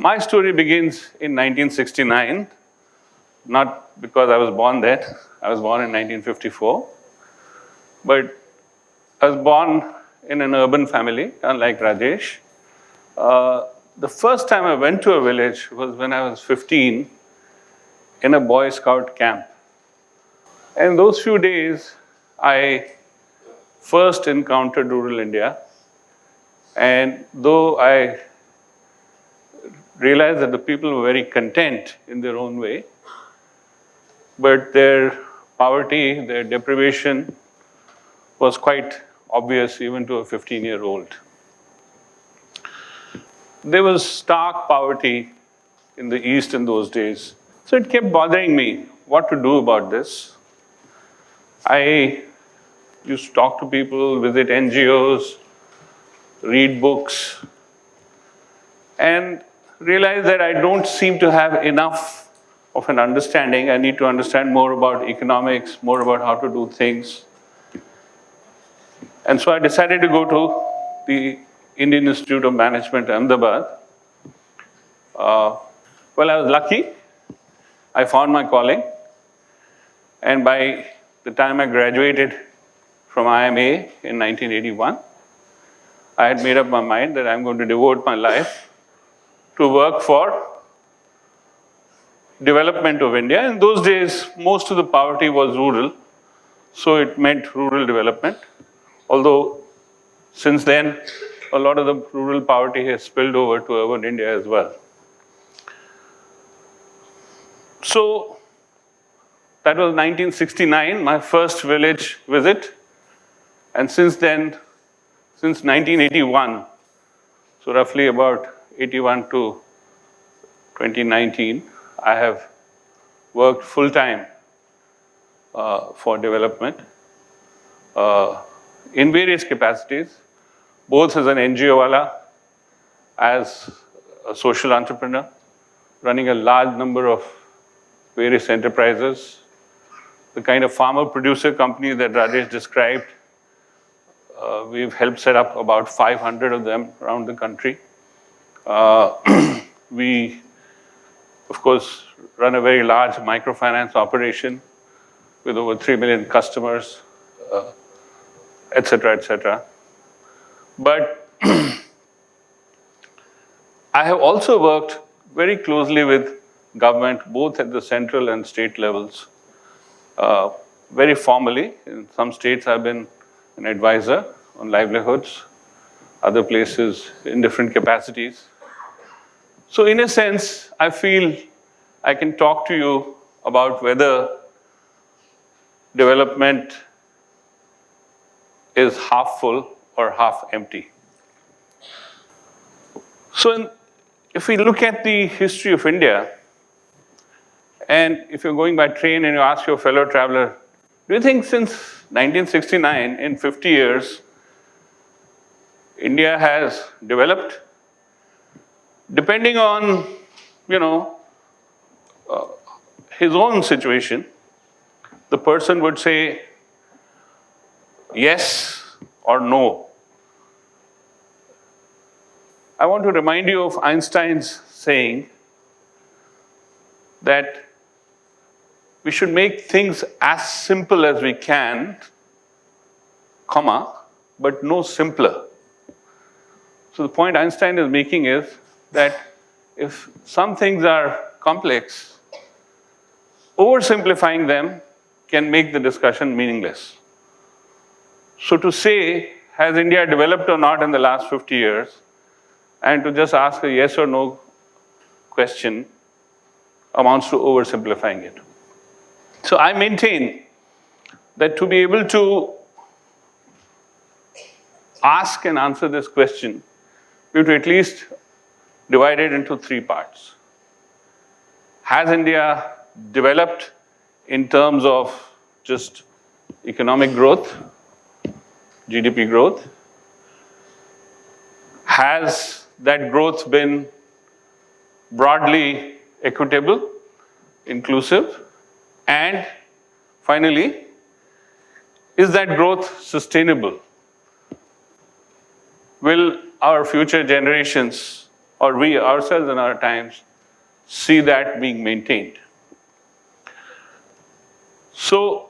my story begins in 1969, not because I was born then. I was born in 1954. But I was born in an urban family, unlike Rajesh. The first time I went to a village was when I was 15 in a Boy Scout camp. And those few days, I first encountered rural India. And though I realized that the people were very content in their own way, but their poverty, their deprivation was quite obvious even to a 15-year-old. There was stark poverty in the East in those days. So it kept bothering me what to do about this. I used to talk to people, visit NGOs, read books, and realize that I don't seem to have enough of an understanding. I need to understand more about economics, more about how to do things. And so I decided to go to the Indian Institute of Management, Ahmedabad. Well, I was lucky. I found my calling. And by the time I graduated from IMA in 1981, I had made up my mind that I'm going to devote my life to work for development of India. In those days, most of the poverty was rural, so it meant rural development. Although, since then, a lot of the rural poverty has spilled over to urban India as well. So, that was 1969, my first village visit. And since then, since 1981, so roughly about 81 to 2019, I have worked full-time for development in various capacities, both as an NGO-wala, as a social entrepreneur, running a large number of various enterprises, the kind of farmer-producer company that Rajesh described. We've helped set up about 500 of them around the country. We, of course, run a very large microfinance operation with over 3 million customers, et cetera, et cetera. But I have also worked very closely with government, both at the central and state levels, very formally. In some states, I've been an advisor on livelihoods, other places in different capacities. So in a sense, I feel I can talk to you about whether development is half full or half empty. So if we look at the history of India, and if you're going by train and you ask your fellow traveler, do you think since 1969, in 50 years, India has developed? Depending on, his own situation, the person would say yes or no. I want to remind you of Einstein's saying that we should make things as simple as we can, but no simpler. So the point Einstein is making is that if some things are complex, oversimplifying them can make the discussion meaningless. So to say, has India developed or not in the last 50 years, and to just ask a yes or no question amounts to oversimplifying it. So I maintain that to be able to ask and answer this question, we have to at least divide it into three parts. Has India developed in terms of just economic growth, GDP growth? Has that growth been broadly equitable, inclusive? And finally, is that growth sustainable? Will our future generations or we ourselves in our times, see that being maintained. So,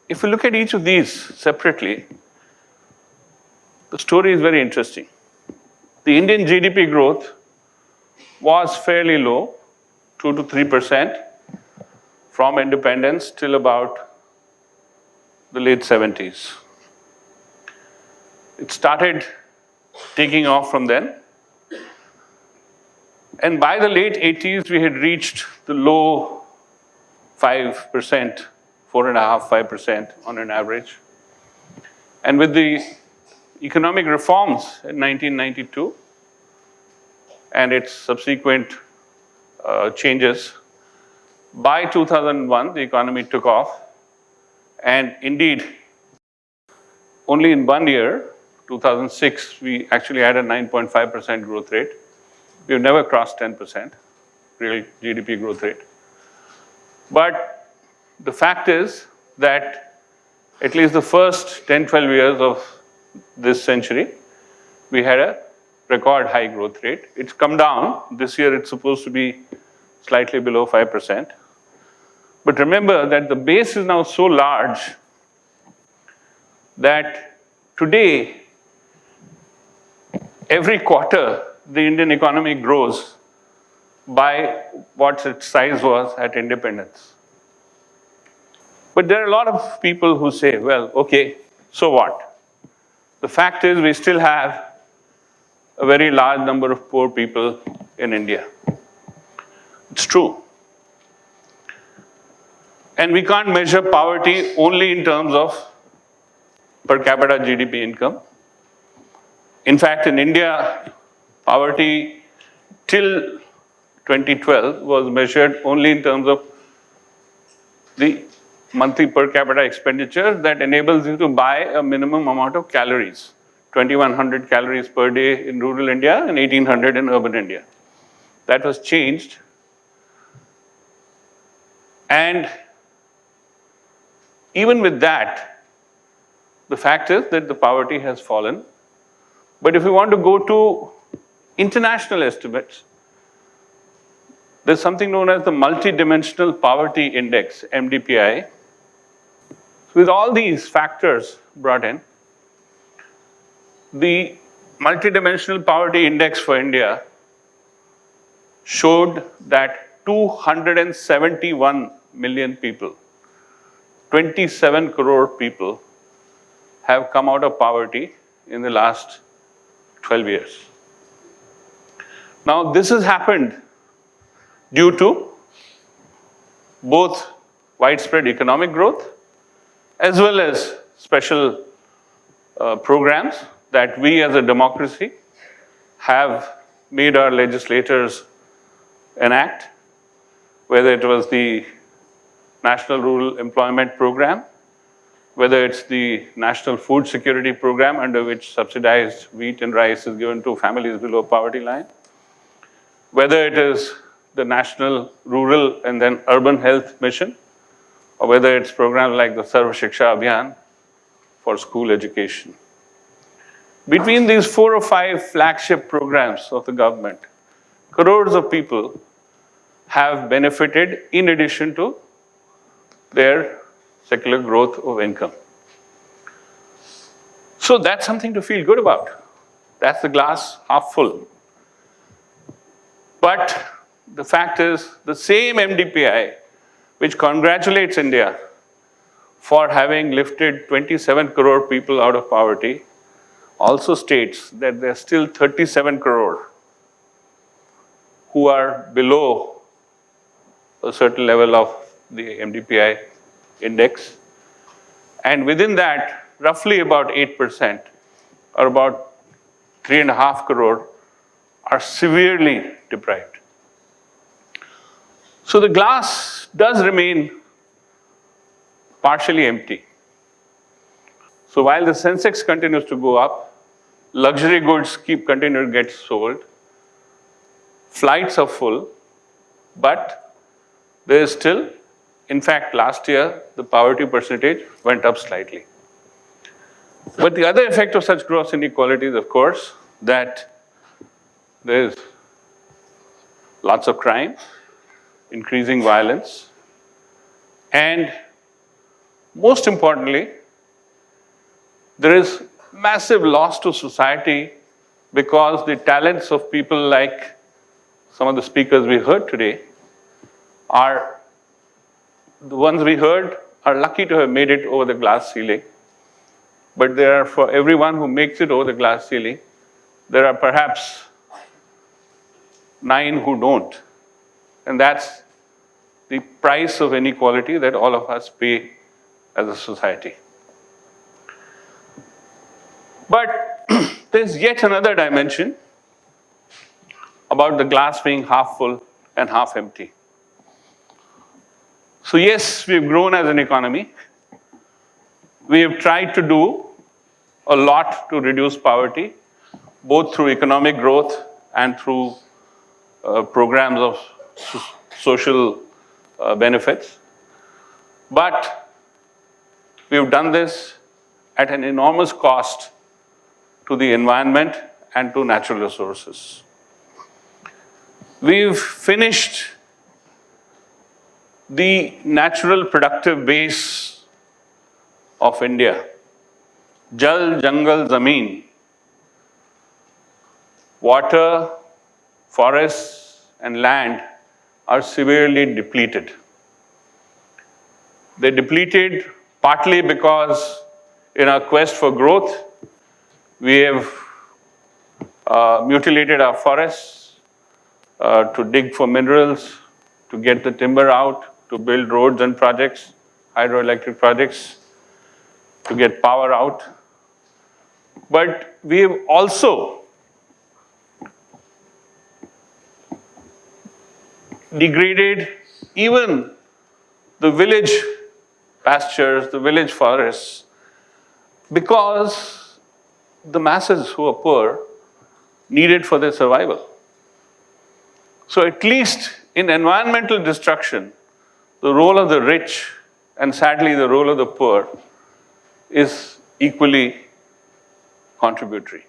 if we look at each of these separately, the story is very interesting. The Indian GDP growth was fairly low, 2 to 3% from independence till about the late 70s. It started taking off from then. And by the late 80s, we had reached the low 5%, 4.5%, 5% on an average. And with the economic reforms in 1992 and its subsequent changes, by 2001, the economy took off. And indeed, only in 1 year, 2006, we actually had a 9.5% growth rate. We've never crossed 10% real GDP growth rate. But the fact is that at least the first 10, 12 years of this century, we had a record high growth rate. It's come down. This year it's supposed to be slightly below 5%. But remember that the base is now so large that today, every quarter, the Indian economy grows by what its size was at independence. But there are a lot of people who say, well, okay, so what? The fact is we still have a very large number of poor people in India. It's true. And we can't measure poverty only in terms of per capita GDP income. In fact, in India, poverty till 2012 was measured only in terms of the monthly per capita expenditure that enables you to buy a minimum amount of calories, 2,100 calories per day in rural India and 1,800 in urban India. That was changed. And even with that, the fact is that the poverty has fallen. But if we want to go to international estimates, there's something known as the Multidimensional Poverty Index, MDPI. With all these factors brought in, the Multidimensional Poverty Index for India showed that 271 million people, 27 crore people, have come out of poverty in the last 12 years. Now, this has happened due to both widespread economic growth as well as special programs that we as a democracy have made our legislators enact, whether it was the National Rural Employment Program, whether it's the National Food Security Program, under which subsidized wheat and rice is given to families below poverty line, whether it is the National Rural and then Urban Health Mission, or whether it's programs like the Sarva Shiksha Abhiyan for school education. Between these 4 or 5 flagship programs of the government, crores of people have benefited in addition to their secular growth of income. So that's something to feel good about. That's the glass half full. But the fact is, the same MDPI, which congratulates India for having lifted 27 crore people out of poverty, also states that there are still 37 crore who are below a certain level of the MDPI index. And within that, roughly about 8%, or about 3.5 crore, are severely deprived. So the glass does remain partially empty. So while the Census continues to go up, luxury goods continue to get sold, flights are full, but there is still, in fact, last year, the poverty percentage went up slightly. But the other effect of such gross inequality is, of course, that There's lots of crime, increasing violence, and most importantly, there is massive loss to society because the talents of people like some of the speakers we heard today are the ones we heard are lucky to have made it over the glass ceiling. But there are, for everyone who makes it over the glass ceiling, there are perhaps 9 who don't. And that's the price of inequality that all of us pay as a society. But there's yet another dimension about the glass being half full and half empty. So yes, we've grown as an economy. We have tried to do a lot to reduce poverty, both through economic growth and through programs of social benefits. But we've done this at an enormous cost to the environment and to natural resources. We've finished the natural productive base of India. Jal, Jangal, Zameen. Water, forests, and land are severely depleted. They're depleted partly because in our quest for growth, we have mutilated our forests to dig for minerals, to get the timber out, to build roads and projects, hydroelectric projects, to get power out. But we have also degraded even the village pastures, the village forests, because the masses who are poor need it for their survival. So at least in environmental destruction, the role of the rich and sadly the role of the poor is equally contributory.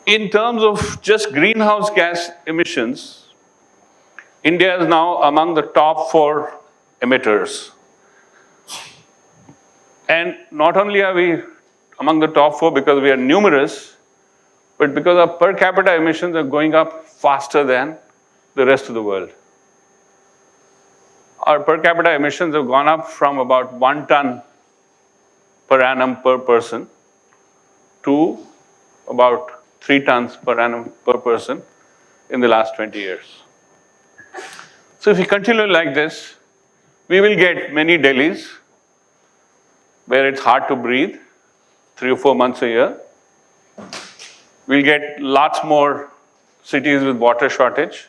In terms of just greenhouse gas emissions, India is now among the top 4 emitters. And not only are we among the top 4 because we are numerous, but because our per capita emissions are going up faster than the rest of the world. Our per capita emissions have gone up from about 1 ton per annum per person to about 3 tons per annum per person in the last 20 years. So if we continue like this, we will get many Delhis where it's hard to breathe 3 or 4 months a year. We'll get lots more cities with water shortage,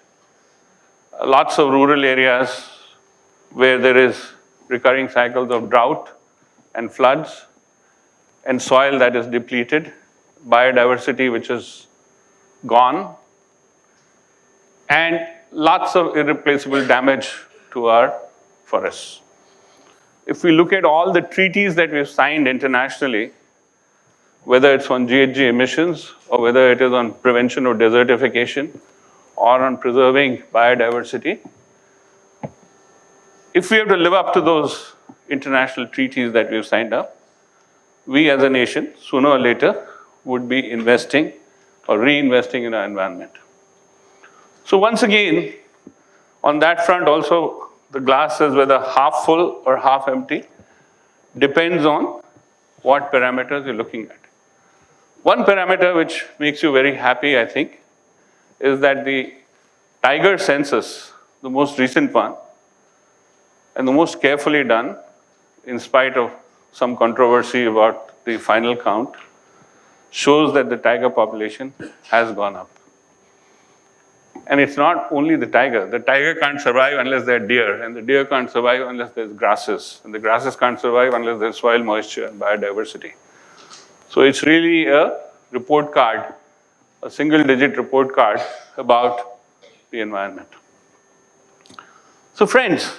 lots of rural areas where there is recurring cycles of drought and floods and soil that is depleted, biodiversity which is gone, and lots of irreplaceable damage to our forests. If we look at all the treaties that we've signed internationally, whether it's on GHG emissions or whether it is on prevention of desertification or on preserving biodiversity, if we have to live up to those international treaties that we've signed up, we as a nation, sooner or later, would be investing or reinvesting in our environment. So once again, on that front also, the glass is whether half full or half empty, depends on what parameters you're looking at. One parameter which makes you very happy, I think, is that the tiger census, the most recent one, and the most carefully done, in spite of some controversy about the final count, shows that the tiger population has gone up. And it's not only the tiger can't survive unless there are deer, and the deer can't survive unless there's grasses, and the grasses can't survive unless there's soil moisture and biodiversity. So it's really a report card, a single-digit report card about the environment. So friends,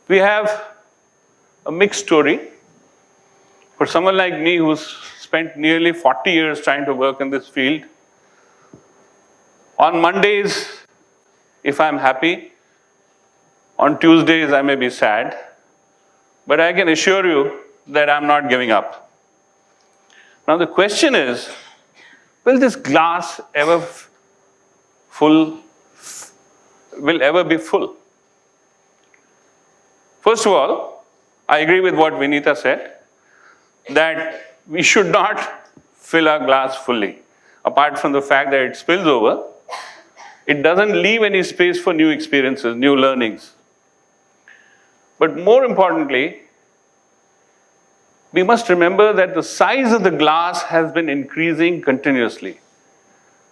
we have a mixed story, For someone like me who's spent nearly 40 years trying to work in this field, on Mondays, if I'm happy, on Tuesdays I may be sad, but I can assure you that I'm not giving up. Now the question is, will this glass ever be full? First of all, I agree with what Vinita said, that we should not fill our glass fully. Apart from the fact that it spills over, it doesn't leave any space for new experiences, new learnings. But more importantly, we must remember that the size of the glass has been increasing continuously.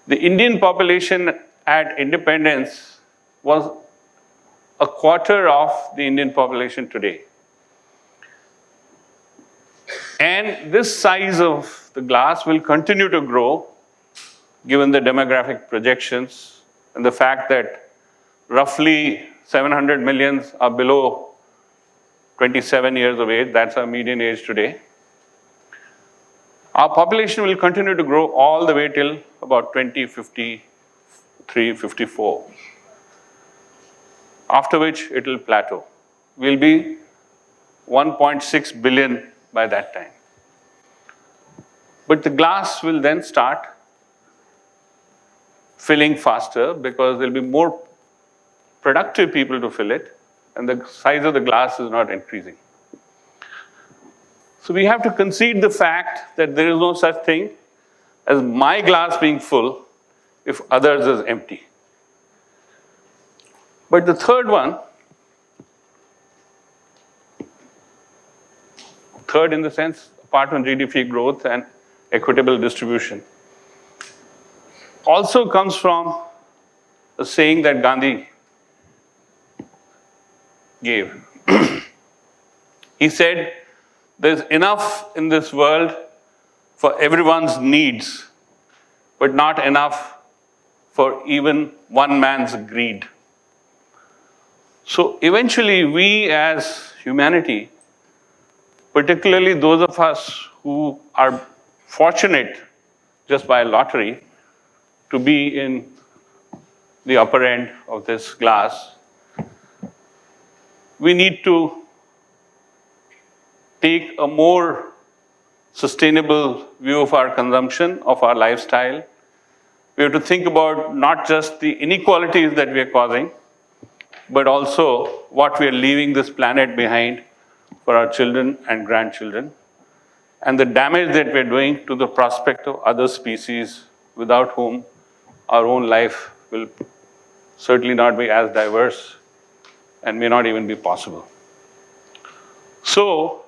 The Indian population at independence was a quarter of the Indian population today. And this size of the glass will continue to grow given the demographic projections and the fact that roughly 700 million are below 27 years of age. That's our median age today. Our population will continue to grow all the way till about 2053, 54. After which it will plateau. We'll be 1.6 billion by that time. But the glass will then start filling faster because there'll be more productive people to fill it, and the size of the glass is not increasing. So we have to concede the fact that there is no such thing as my glass being full if others is empty. But the third one, third in the sense, apart from GDP growth and equitable distribution, also comes from a saying that Gandhi gave. He said, there's enough in this world for everyone's needs, but not enough for even one man's greed. So eventually we as humanity, particularly those of us who are fortunate just by lottery to be in the upper end of this glass, we need to take a more sustainable view of our consumption, of our lifestyle. We have to think about not just the inequalities that we are causing, but also what we are leaving this planet behind for our children and grandchildren, and the damage that we are doing to the prospect of other species without whom our own life will certainly not be as diverse and may not even be possible. So,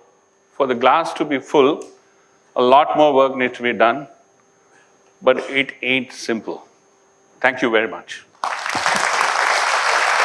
for the glass to be full, a lot more work needs to be done, but it ain't simple. Thank you very much.